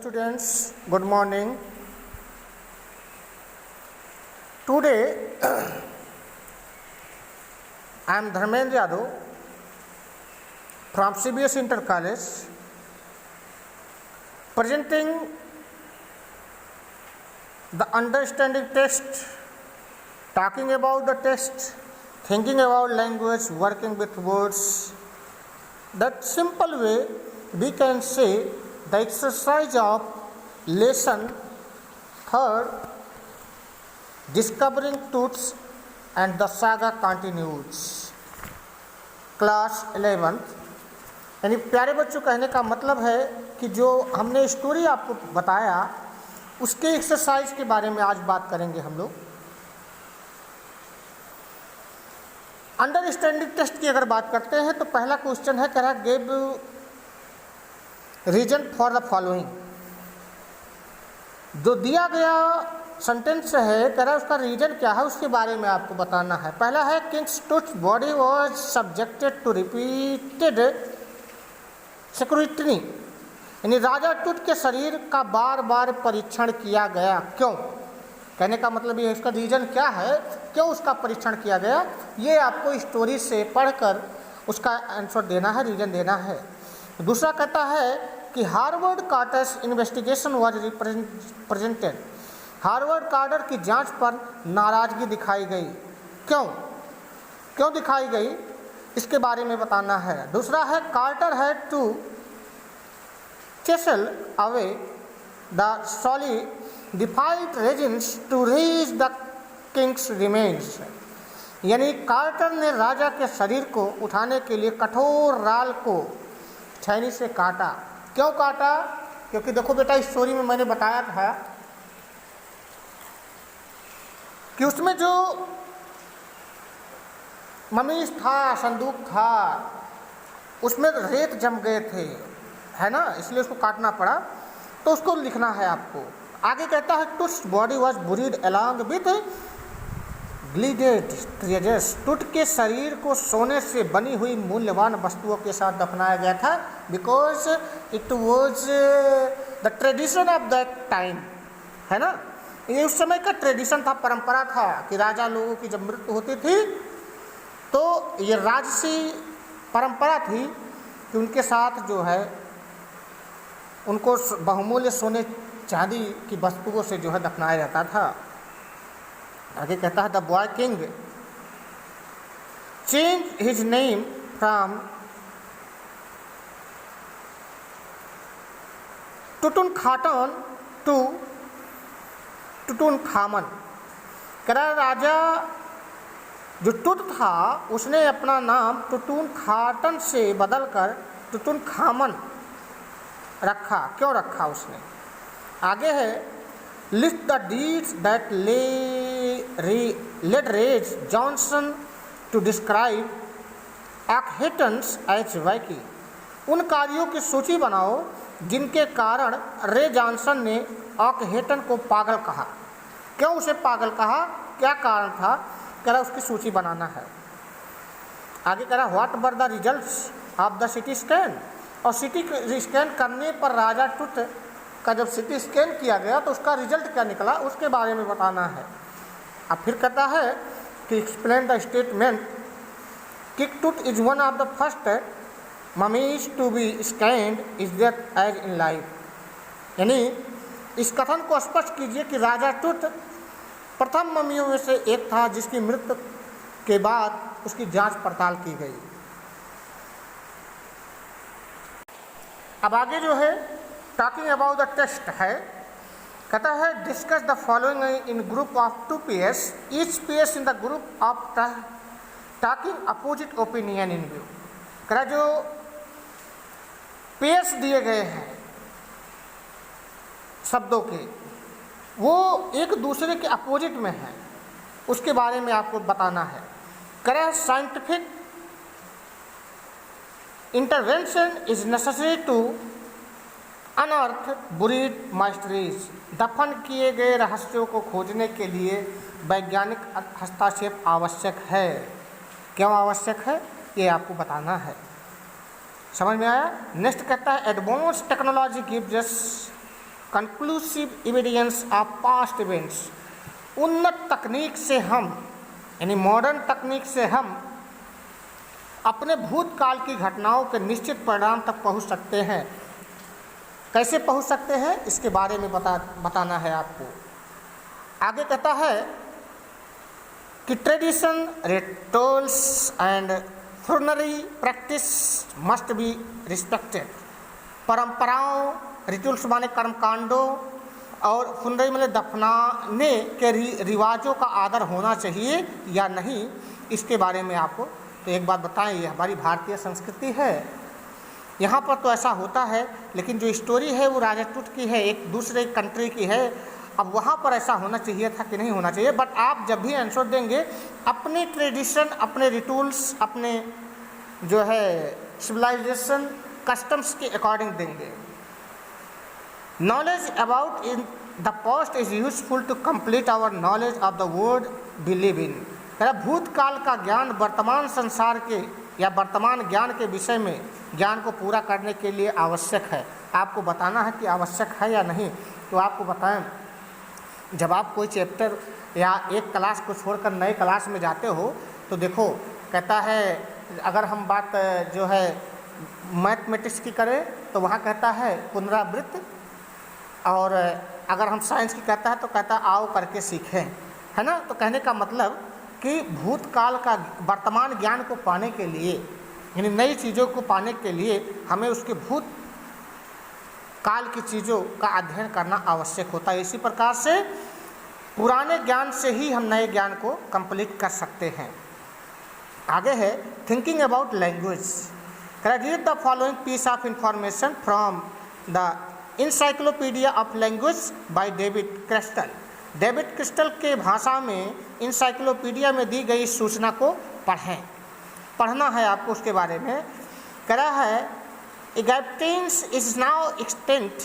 students, good morning. Today I am Dharmendra Yadav from CBS Inter College presenting the understanding test, talking about the test, thinking about language, working with words. That simple way we can say the exercise of lesson third, discovering truths, and the saga continues. Class 11th यानी प्यारे बच्चों, कहने का मतलब है कि जो हमने स्टोरी आपको बताया उसके एक्सरसाइज के बारे में आज बात करेंगे हम लोग। अंडरस्टैंडिंग टेस्ट की अगर बात करते हैं तो पहला क्वेश्चन है, कह रहा give reason for the following. जो दिया गया सेंटेंस है, कह रहा उसका रीजन क्या है उसके बारे में आपको बताना है। पहला है King Tut's body was subjected to repeated security, यानी राजा टूथ के शरीर का बार बार परीक्षण किया गया, क्यों? कहने का मतलब ये इसका रीजन क्या है, क्यों उसका परीक्षण किया गया, ये आपको स्टोरी से पढ़कर उसका आंसर देना है, रीजन देना है। दूसरा कहता है कि Howard Carter's investigation was presented, Howard Carter की जांच पर नाराजगी दिखाई गई, क्यों दिखाई गई इसके बारे में बताना है। दूसरा है Carter had to chisel away the solidified resins to reach the king's remains, यानी कार्टर ने राजा के शरीर को उठाने के लिए कठोर राल को छैनी से काटा। क्यों काटा? क्योंकि देखो बेटा, इस स्टोरी में मैंने बताया था कि उसमें जो ममीज था, संदूक था, उसमें रेत जम गए थे, है ना, इसलिए उसको काटना पड़ा। तो उसको लिखना है आपको। आगे कहता है Tut's body was buried along with gilded treasures, Tut के शरीर को सोने से बनी हुई मूल्यवान वस्तुओं के साथ दफनाया गया था, because it was the tradition of that time, है ना। ये उस समय का ट्रेडिशन था, परंपरा था कि राजा लोगों की जब मृत्यु होती थी तो ये राजसी परंपरा थी कि उनके साथ जो है उनको बहुमूल्य सोने चांदी की वस्तुओं से जो है दफनाया जाता था। आगे कहता है the boy king change his name from Tutankhaten to Tutankhamun. कह रहा राजा जो टुट था उसने अपना नाम टुटुनखाटन से बदलकर टुटुनखामन रखा। क्यों रखा उसने? आगे है list the deeds that led Ray Johnson to describe Akhenaten's as wacky, उन कार्यों की सूची बनाओ जिनके कारण रे जॉनसन ने ऑकहेटन को पागल कहा। क्यों उसे पागल कहा, क्या कारण था, कह रहा उसकी सूची बनाना है। आगे कह रहा what were the results of the CT scan, और सिटी स्कैन करने पर राजा टूट का जब सिटी स्कैन किया गया तो उसका रिजल्ट क्या निकला उसके बारे में बताना है। अब फिर कहता है कि एक्सप्लेन द स्टेटमेंट किक Tut is one of the first mummies to be scanned is death as in life, यानी इस कथन को स्पष्ट कीजिए कि राजा टूट प्रथम मम्मियों में से एक था जिसकी मृत्यु के बाद उसकी जांच पड़ताल की गई। अब आगे जो है टॉकिंग अबाउट द टेस्ट है, कहता है discuss the following in group of 2 pairs, each pairs in the group of talking opposite opinion in view. कह रहा जो पेयर्स दिए गए हैं शब्दों के, वो एक दूसरे के अपोजिट में है, उसके बारे में आपको बताना है। कह रहा है scientific intervention is necessary to unearth buried mysteries, दफन किए गए रहस्यों को खोजने के लिए वैज्ञानिक हस्तक्षेप आवश्यक है। क्यों आवश्यक है ये आपको बताना है। समझ में आया? नेक्स्ट कहता है advance technology gives us conclusive evidence of past events. उन्नत तकनीक से हम, यानी मॉडर्न तकनीक से हम अपने भूतकाल की घटनाओं के निश्चित परिणाम तक पहुंच सकते हैं। कैसे पहुंच सकते हैं इसके बारे में बताना है आपको। आगे कहता है कि tradition, rituals and funerary practice must be respected. परंपराओं, रिचुअल्स माने कर्मकांडों, और फुनरी माने दफनाने के रिवाजों का आदर होना चाहिए या नहीं, इसके बारे में आपको तो एक बात बताएं। ये हमारी भारतीय संस्कृति है, यहाँ पर तो ऐसा होता है, लेकिन जो स्टोरी है वो राजपूत की है, एक दूसरे कंट्री की है। अब वहाँ पर ऐसा होना चाहिए था कि नहीं होना चाहिए, बट आप जब भी आंसर देंगे अपने ट्रेडिशन, अपने रिचुअल्स, अपने जो है सिविलाइजेशन, कस्टम्स के अकॉर्डिंग देंगे। Knowledge about in the past is useful to complete our knowledge of the world we live in. भूतकाल का ज्ञान वर्तमान संसार के या वर्तमान ज्ञान के विषय में ज्ञान को पूरा करने के लिए आवश्यक है। आपको बताना है कि आवश्यक है या नहीं। तो आपको बताएं, जब आप कोई चैप्टर या एक क्लास को छोड़कर नए क्लास में जाते हो तो देखो, कहता है अगर हम बात जो है मैथमेटिक्स की करें तो वहाँ कहता है पुनरावृत्त, और अगर हम साइंस की कहता है तो कहता आओ करके सीखें, है ना। तो कहने का मतलब कि भूतकाल का वर्तमान ज्ञान को पाने के लिए, यानी नई चीज़ों को पाने के लिए हमें उसके भूत काल की चीज़ों का अध्ययन करना आवश्यक होता है। इसी प्रकार से पुराने ज्ञान से ही हम नए ज्ञान को कंप्लीट कर सकते हैं। आगे है thinking about language. Read the following piece of information from the encyclopaedia of language by David Crystal. David Crystal के भाषा में इंसाइक्लोपीडिया में दी गई सूचना को पढ़ें, पढ़ना है आपको उसके बारे में। कह रहा है Egyptians is now extinct.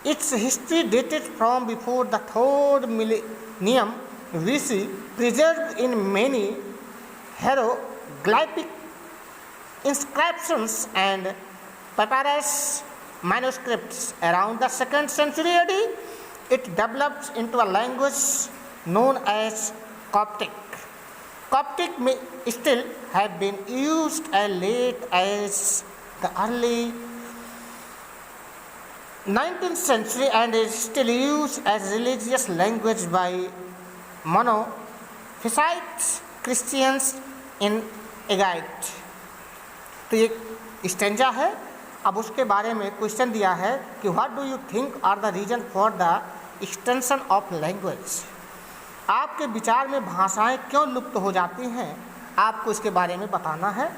Its history dated from before the 3rd millennium BC, preserved in many hieroglyphic inscriptions and papyrus manuscripts. Around the 2nd century AD, it developed into a language known as Coptic. Coptic may still have been used as late as the early 19th century and is still used as religious language by monophysite Christians in Egypt। तो ये stanza है। अब उसके बारे में question दिया है कि what do you think are the reason for the extension of language. आपके विचार में भाषाएं क्यों लुप्त हो जाती हैं, आपको इसके बारे में बताना है।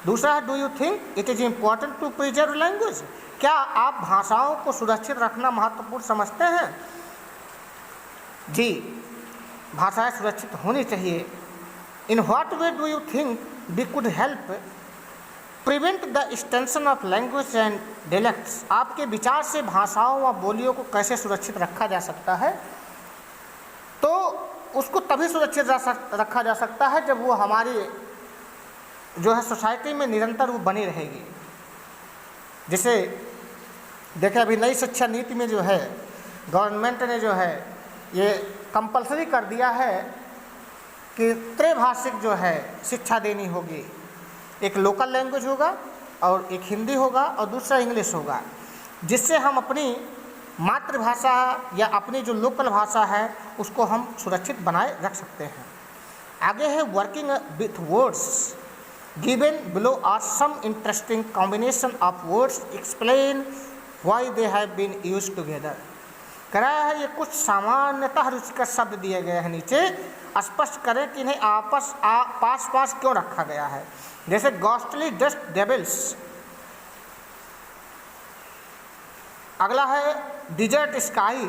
दूसरा है do you think it is important to preserve language. क्या आप भाषाओं को सुरक्षित रखना महत्वपूर्ण समझते हैं? जी, भाषाएं सुरक्षित होनी चाहिए। In what way do you think we could help prevent the extension of language and dialects. आपके विचार से भाषाओं व बोलियों को कैसे सुरक्षित रखा जा सकता है? तो उसको तभी सुरक्षित रखा जा सकता है जब वो हमारी जो है सोसाइटी में निरंतर वो बनी रहेगी। जैसे देखें, अभी नई शिक्षा नीति में जो है गवर्नमेंट ने जो है ये कंपलसरी कर दिया है कि त्रिभाषिक जो है शिक्षा देनी होगी। एक लोकल लैंग्वेज होगा और एक हिंदी होगा और दूसरा इंग्लिश होगा, जिससे हम अपनी मातृभाषा या अपनी जो लोकल भाषा है उसको हम सुरक्षित बनाए रख सकते हैं। आगे है working with words. Given below are some interesting combination of words, explain why they have been used together. कह रहा है ये कुछ सामान्यतः रुचिकर शब्द दिए गए हैं नीचे, स्पष्ट करें कि इन्हें पास पास क्यों रखा गया है। जैसे गॉस्टली डस्ट डेविल्स। अगला है desert sky,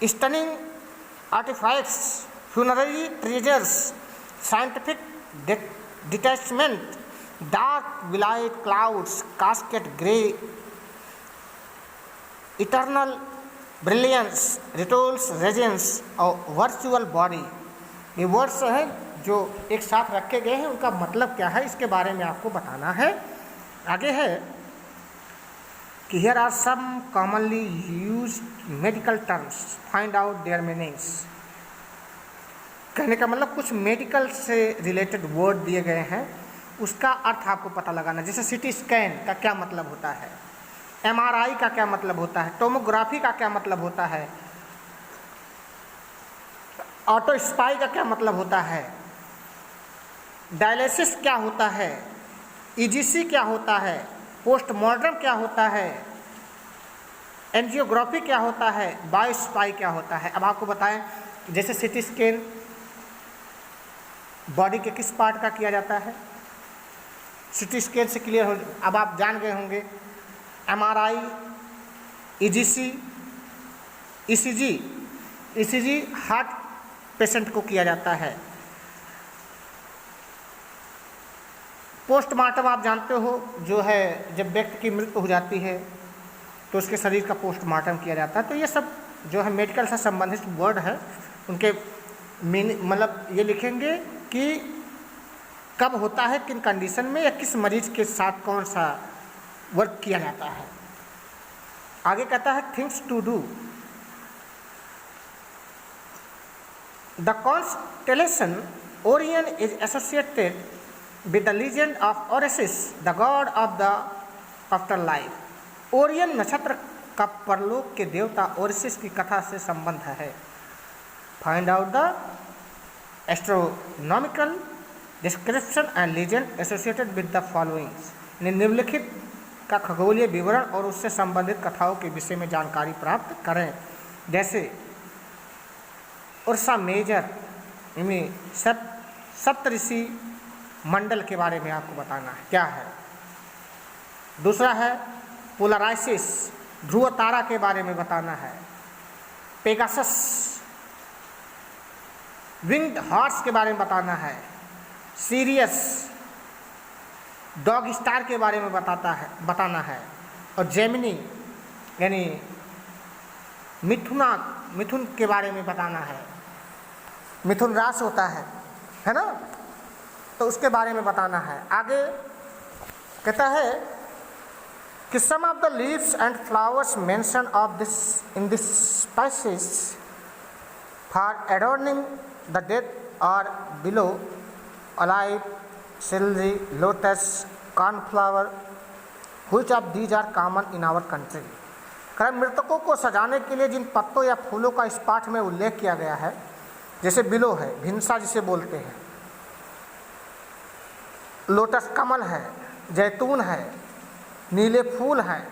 stunning artefacts, funerary treasures, scientific detachment, dark twilight clouds, casket grey, eternal brilliance, rituals resins और वर्चुअल बॉडी। ये वर्ड्स हैं जो एक साथ रखे गए हैं, उनका मतलब क्या है इसके बारे में आपको बताना है। आगे है कि here are some commonly used medical terms, find out their meanings. कहने का मतलब कुछ मेडिकल से रिलेटेड वर्ड दिए गए हैं, उसका अर्थ आपको पता लगाना। जैसे सीटी स्कैन का क्या मतलब होता है, एमआरआई का क्या मतलब होता है, टोमोग्राफी का क्या मतलब होता है, ऑटो स्पाई का क्या मतलब होता है, डायलिसिस क्या होता है, ईजीसी क्या होता है, पोस्टमार्टम क्या होता है, एंजियोग्राफी क्या होता है, बायोस्पाई क्या होता है। अब आपको बताएं, जैसे सीटी स्कैन बॉडी के किस पार्ट का किया जाता है, सीटी स्कैन से क्लियर हो, अब आप जान गए होंगे। MRI, EGC, ECG heart patient को किया जाता है। पोस्टमार्टम आप जानते हो, जो है जब व्यक्ति की मृत्यु हो जाती है तो उसके शरीर का पोस्टमार्टम किया जाता है। तो ये सब जो है मेडिकल से संबंधित वर्ड है, उनके मतलब ये लिखेंगे कि कब होता है, किन कंडीशन में, या किस मरीज के साथ कौन सा वर्क किया जाता है। आगे कहता है things to do. The constellation Orion is associated with the legend of Orisis, the god of the afterlife. Orion नक्षत्र का परलोक के देवता ओरिसिस की कथा से संबंध है। Find out the astronomical description and legend associated with the followings. निम्नलिखित का खगोलीय विवरण और उससे संबंधित कथाओं के विषय में जानकारी प्राप्त करें। जैसे उर्सा मेजर में सप्तऋषि मंडल के बारे में आपको बताना है क्या है। दूसरा है पोलराइसिस, ध्रुव तारा के बारे में बताना है। पेगासस, विंग्ड हॉर्स के बारे में बताना है। सीरियस, डॉग स्टार के बारे में बताना है। और जेमिनी यानी मिथुन के बारे में बताना है। मिथुन राशि होता है ना, तो उसके बारे में बताना है। आगे कहता है कि some of the leaves and flowers mention of this in this spices for adorning the dead are below olive, celery, lotus, cornflower, which of these are common in our country. मृतकों को सजाने के लिए जिन पत्तों या फूलों का इस पाठ में उल्लेख किया गया है, जैसे बिलो है, भिनसा जिसे बोलते हैं, लोटस कमल है, जैतून है, नीले फूल हैं।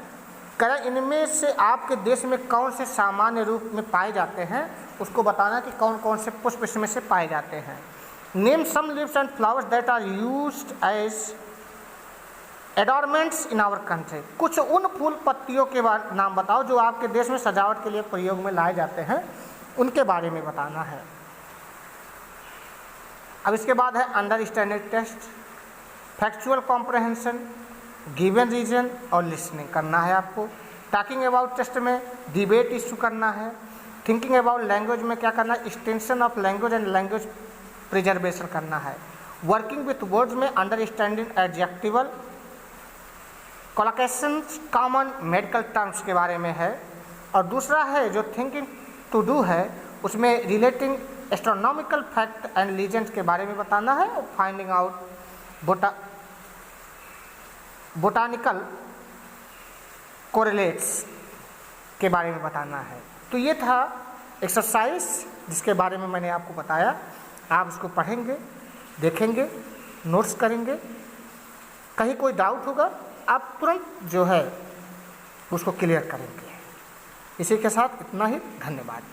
करें इनमें से आपके देश में कौन से सामान्य रूप में पाए जाते हैं, उसको बताना कि कौन कौन से पुष्प इसमें से पाए जाते हैं। Name some leaves and flowers that are used as adornments in our country. कुछ उन फूल पत्तियों के नाम बताओ जो आपके देश में सजावट के लिए प्रयोग में लाए जाते हैं, उनके बारे में बताना है। अब इसके बाद है understanding test, factual comprehension, given reason और लिसनिंग करना है आपको। टॉकिंग अबाउट टेस्ट में डिबेट इशू करना है। थिंकिंग अबाउट लैंग्वेज में क्या करना है, extension of language and language preservation करना है। वर्किंग विथ वर्ड्स में understanding adjectival, collocations, common medical terms के बारे में है। और दूसरा है जो थिंकिंग टू डू है, उसमें relating astronomical fact and legends के बारे में बताना है। और फाइंडिंग आउट बोटानिकल कोरिलेट्स के बारे में बताना है। तो ये था एक्सरसाइज जिसके बारे में मैंने आपको बताया। आप उसको पढ़ेंगे, देखेंगे, नोट्स करेंगे। कहीं कोई डाउट होगा आप तुरंत जो है उसको क्लियर करेंगे। इसी के साथ इतना ही, धन्यवाद।